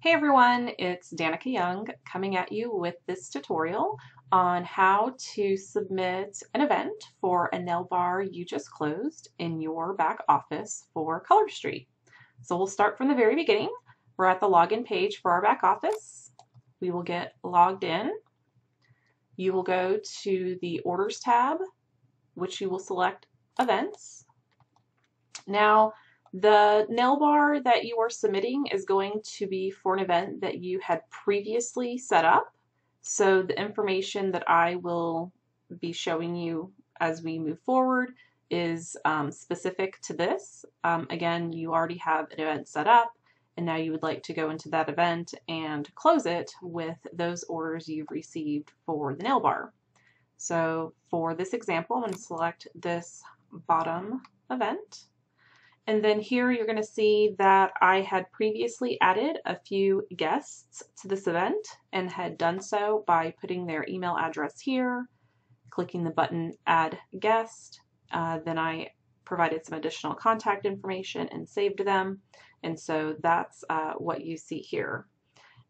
Hey everyone, it's Danica Young coming at you with this tutorial on how to submit an event for a nail bar you just closed in your back office for Color Street. So we'll start from the very beginning. We're at the login page for our back office. We will get logged in. You will go to the Orders tab, which you will select Events. Now, the nail bar that you are submitting is going to be for an event that you had previously set up. So the information that I will be showing you as we move forward is specific to this. Again, you already have an event set up, and now you would like to go into that event and close it with those orders you've received for the nail bar. So for this example, I'm going to select this bottom event. And then here you're going to see that I had previously added a few guests to this event and had done so by putting their email address here, clicking the button Add Guest. Then I provided some additional contact information and saved them. And so that's what you see here.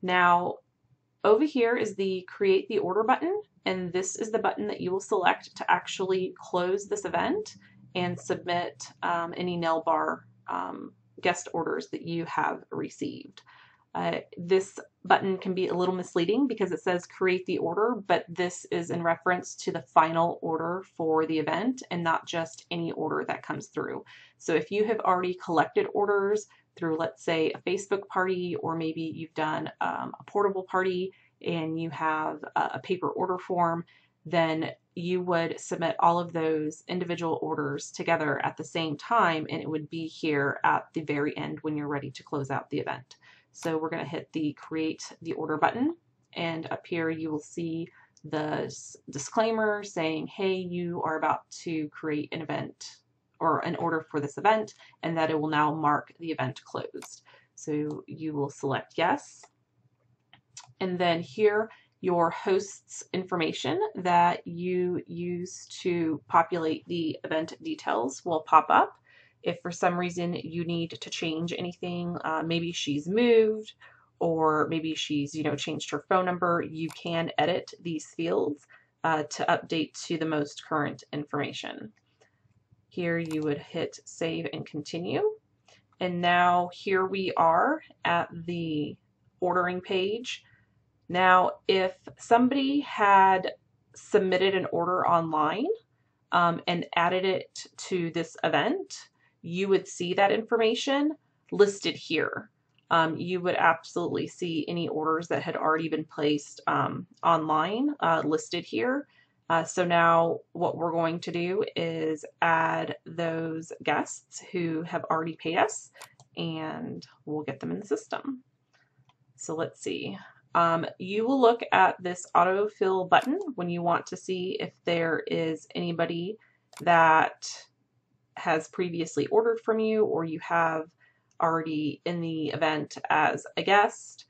Now, over here is the Create the Order button, and this is the button that you will select to actually close this event and submit any nail bar guest orders that you have received. This button can be a little misleading because it says create the order, but this is in reference to the final order for the event and not just any order that comes through. So if you have already collected orders through, let's say, a Facebook party, or maybe you've done a portable party and you have a paper order form, then you would submit all of those individual orders together at the same time, and it would be here at the very end when you're ready to close out the event. So we're going to hit the Create the Order button, and up here you will see the disclaimer saying, hey, you are about to create an event or an order for this event, and that it will now mark the event closed. So you will select yes, and then here your host's information that you use to populate the event details will pop up. If for some reason you need to change anything, maybe she's moved, or maybe she's changed her phone number, you can edit these fields to update to the most current information. Here you would hit Save and Continue. And now here we are at the ordering page. Now, if somebody had submitted an order online and added it to this event, you would see that information listed here. You would absolutely see any orders that had already been placed online listed here. So now what we're going to do is add those guests who have already paid us, and we'll get them in the system. So let's see. You will look at this autofill button when you want to see if there is anybody that has previously ordered from you, or you have already in the event as a guest.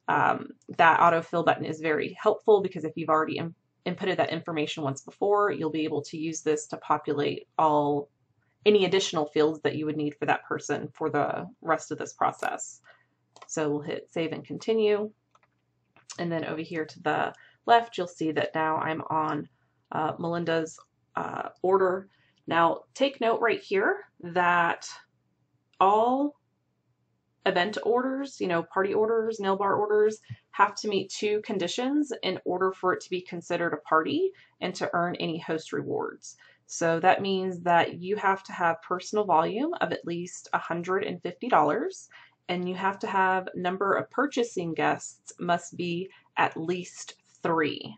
That autofill button is very helpful because if you've already inputted that information once before, you'll be able to use this to populate any additional fields that you would need for that person for the rest of this process. So we'll hit Save and Continue. And then over here to the left, you'll see that now I'm on Melinda's order. Now, take note right here that all event orders, party orders, nail bar orders, have to meet two conditions in order for it to be considered a party and to earn any host rewards. So that means that you have to have personal volume of at least $150. And you have to have number of purchasing guests must be at least 3.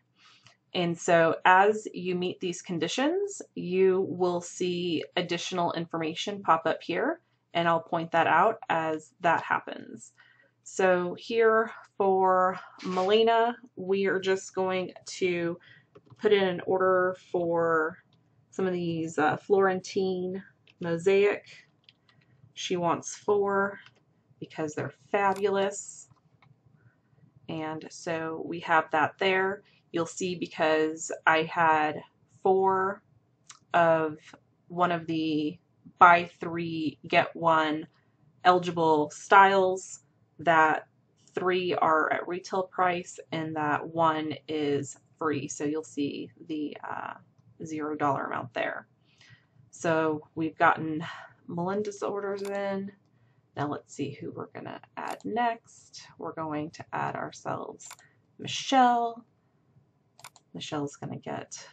And so as you meet these conditions, you will see additional information pop up here, and I'll point that out as that happens. So here for Melina, we are just going to put in an order for some of these Florentine mosaic. She wants 4. Because they're fabulous. And so we have that there. You'll see because I had 4 of one of the buy 3 get 1 eligible styles, that 3 are at retail price and that 1 is free. So you'll see the $0 amount there. So we've gotten Melinda's orders in. Now let's see who we're going to add next. We're going to add ourselves Michelle. Michelle's going to get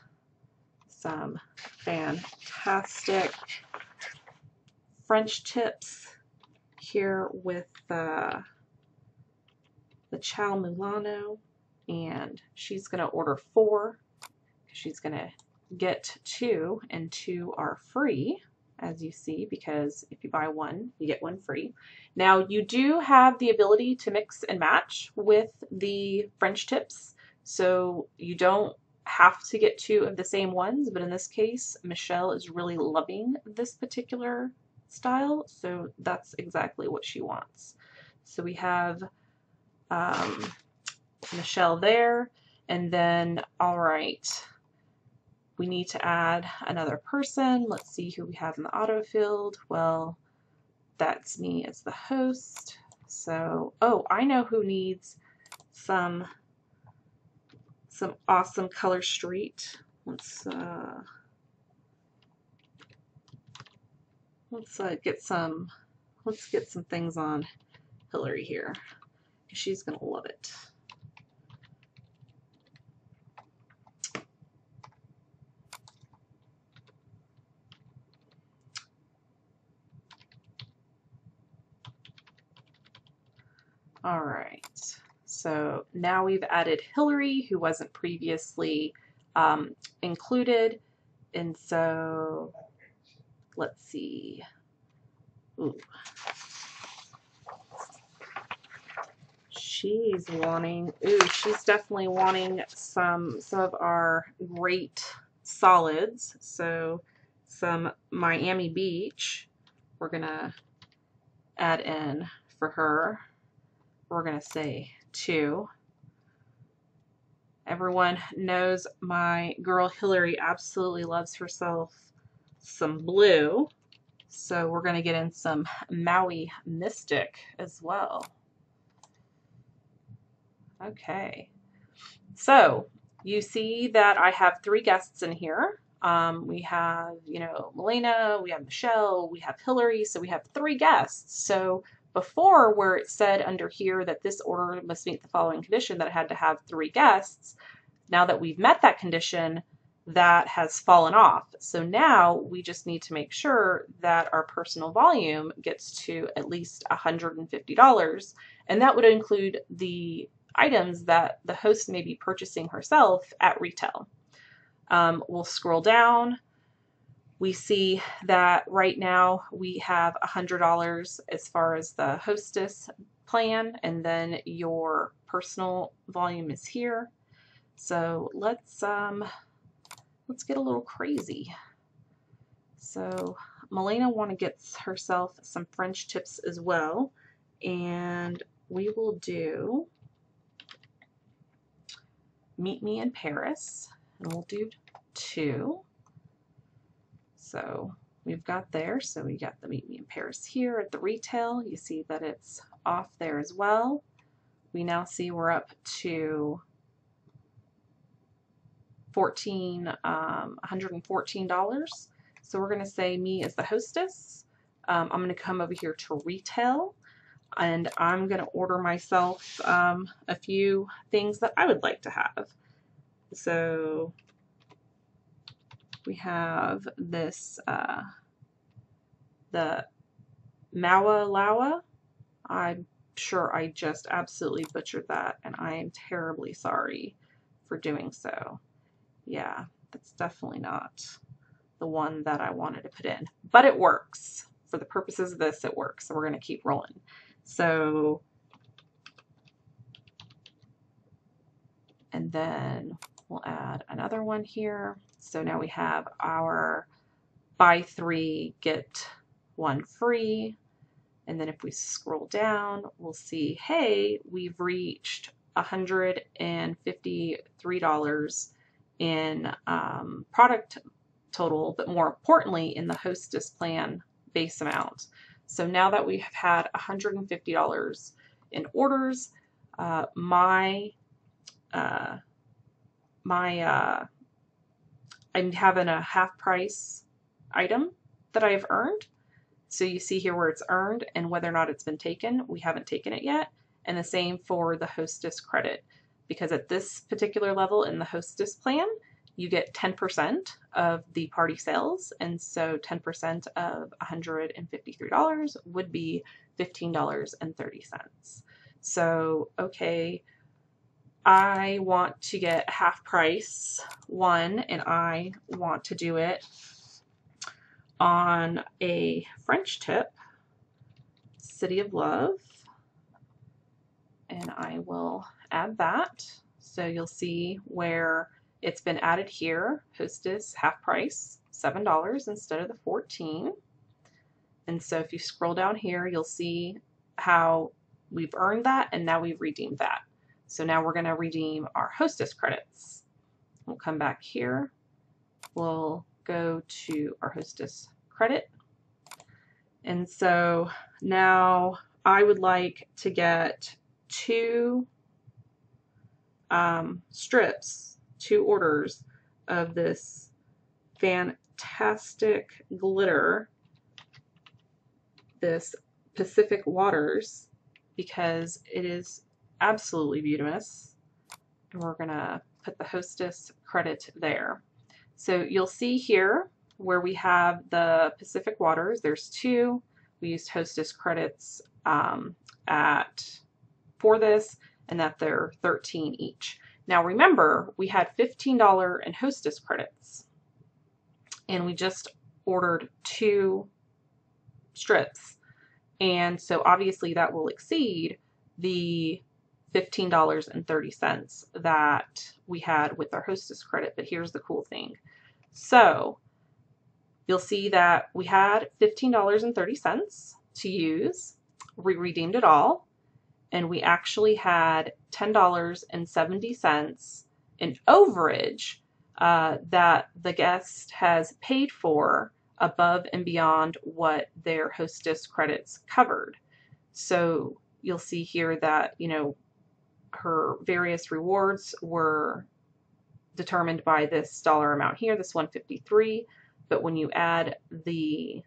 some fantastic French tips here with the Ciao Milano, and she's going to order 4. She's going to get 2, and 2 are free, as you see, because if you buy 1, you get 1 free. Now you do have the ability to mix and match with the French tips, so you don't have to get 2 of the same ones, but in this case, Michelle is really loving this particular style, so that's exactly what she wants. So we have Michelle there, and then, all right, we need to add another person. Let's see who we have in the autofield. Well, that's me as the host. So, oh, I know who needs some awesome color street. Let's get some things on Hillary here. She's gonna love it. All right, so now we've added Hillary, who wasn't previously included, and so let's see. Ooh. She's definitely wanting some of our great solids. So some Miami Beach, we're gonna add in for her. We're gonna say 2. Everyone knows my girl Hillary absolutely loves herself some blue. So we're gonna get in some Maui Mystic as well. Okay, so you see that I have 3 guests in here. We have, Melena, we have Michelle, we have Hillary, so we have 3 guests. So before, where it said under here that this order must meet the following condition, that it had to have 3 guests, now that we've met that condition, that has fallen off. So now we just need to make sure that our personal volume gets to at least $150, and that would include the items that the host may be purchasing herself at retail. We'll scroll down. We see that right now we have $100 as far as the hostess plan, and then your personal volume is here. So let's get a little crazy. So Melena want to get herself some French tips as well, and we will do Meet Me in Paris, and we'll do 2. So we've got there, so we got the Meet Me in Paris here at the retail. You see that it's off there as well. We now see we're up to $114. So we're going to say me as the hostess. I'm going to come over here to retail, and I'm going to order myself a few things that I would like to have. So we have this, the Maua Laua. I'm sure I just absolutely butchered that, and I am terribly sorry for doing so. Yeah, that's definitely not the one that I wanted to put in, but it works. For the purposes of this, it works, so we're going to keep rolling. So, and then we'll add another one here. So now we have our buy 3, get 1 free. And then if we scroll down, we'll see, hey, we've reached $153 in product total, but more importantly, in the hostess plan base amount. So now that we have had $150 in orders, my uh, I'm having a half price item that I've earned. So you see here where it's earned and whether or not it's been taken. We haven't taken it yet. And the same for the hostess credit, because at this particular level in the hostess plan, you get 10% of the party sales. And so 10% of $153 would be $15.30. So, okay, I want to get half price one, and I want to do it on a French tip, City of Love, and I will add that. So you'll see where it's been added here, hostess half price, $7 instead of the $14. And so if you scroll down here, you'll see how we've earned that and now we've redeemed that. So now we're going to redeem our hostess credits. We'll come back here. We'll go to our hostess credit. And so now I would like to get two strips, two orders of this fantastic glitter, this Pacific Waters, because it is absolutely beautiful. And we're gonna put the hostess credit there. So you'll see here where we have the Pacific Waters, there's two. We used hostess credits for this, and that they're 13 each. Now remember, we had $15 in hostess credits, and we just ordered two strips. And so obviously that will exceed the $15.30 that we had with our hostess credit. But here's the cool thing. So you'll see that we had $15.30 to use. We redeemed it all, and we actually had $10.70 in overage that the guest has paid for above and beyond what their hostess credits covered. So you'll see here that, you know, her various rewards were determined by this dollar amount here, this $153. But when you add the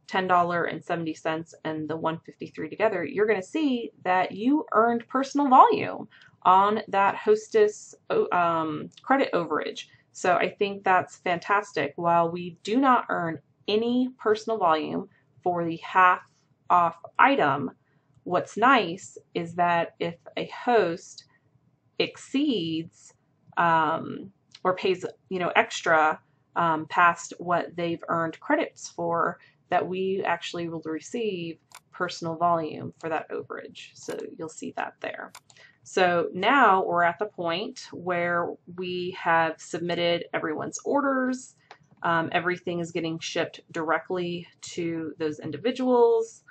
$10.70 and the $153 together, you're going to see that you earned personal volume on that hostess credit overage. So I think that's fantastic. While we do not earn any personal volume for the half off item, what's nice is that if a host exceeds or pays, you know, extra past what they've earned credits for, that we actually will receive personal volume for that overage. So you'll see that there. So now we're at the point where we have submitted everyone's orders. Everything is getting shipped directly to those individuals,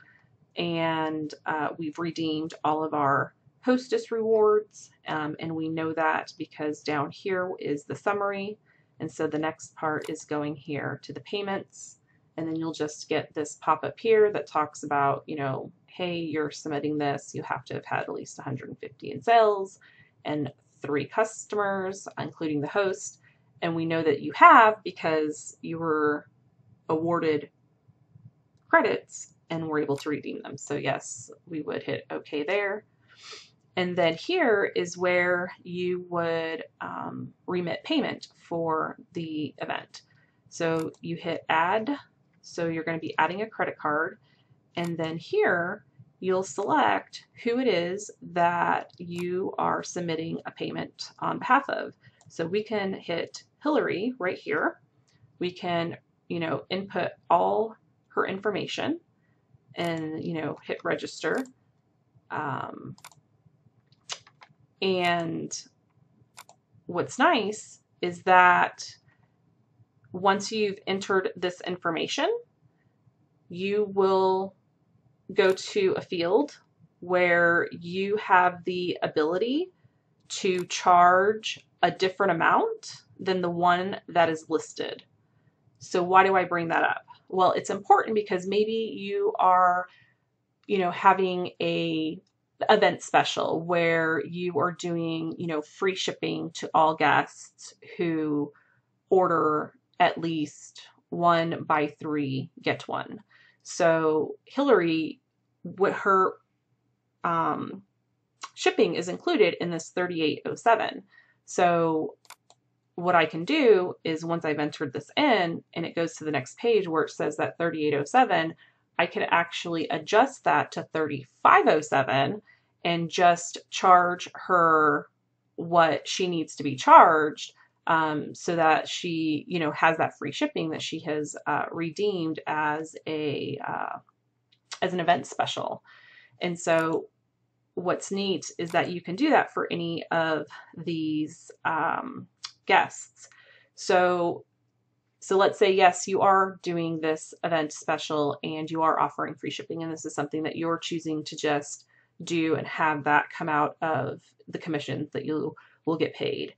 and we've redeemed all of our hostess rewards, and we know that because down here is the summary, and so the next part is going here to the payments, and then you'll just get this pop-up here that talks about, you know, hey, you're submitting this, you have to have had at least 150 in sales and 3 customers, including the host, and we know that you have because you were awarded credits and were able to redeem them. So yes, we would hit OK there. And then here is where you would remit payment for the event. So you hit add, so you're going to be adding a credit card, and then here you'll select who it is that you are submitting a payment on behalf of. So we can hit Hillary right here. We can, you know, input all her information and, you know, hit register. And what's nice is that once you've entered this information, you will go to a field where you have the ability to charge a different amount than the one that is listed. So why do I bring that up? Well, it's important because maybe you are, you know, having a event special where you are doing, free shipping to all guests who order at least 1 buy 3 get 1. So Hillary, what her shipping is included in this 3807. So what I can do is once I've entered this in and it goes to the next page where it says that 3807, I could actually adjust that to 3507 and just charge her what she needs to be charged, so that she, has that free shipping that she has redeemed as an event special. And so what's neat is that you can do that for any of these guests. So let's say, yes, you are doing this event special and you are offering free shipping, and this is something that you're choosing to just do and have that come out of the commissions that you will get paid.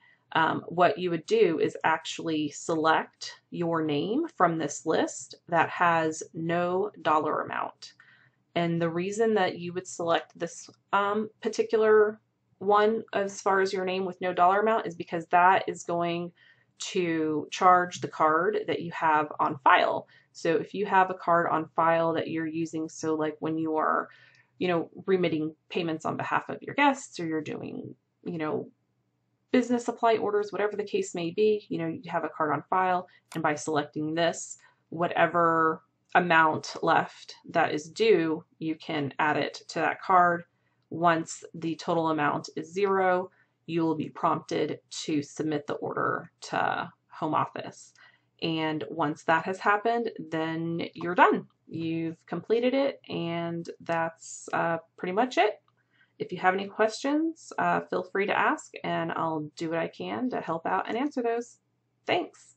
What you would do is actually select your name from this list that has no dollar amount. And the reason that you would select this particular one as far as your name with no dollar amount is because that is going to charge the card that you have on file. So if you have a card on file that you're using, so like when you are, remitting payments on behalf of your guests, or you're doing, business supply orders, whatever the case may be, you have a card on file, and by selecting this, whatever amount left that is due, you can add it to that card. Once the total amount is 0, you will be prompted to submit the order to home office. And once that has happened, then you're done. You've completed it, and that's pretty much it. If you have any questions, feel free to ask, and I'll do what I can to help out and answer those. Thanks.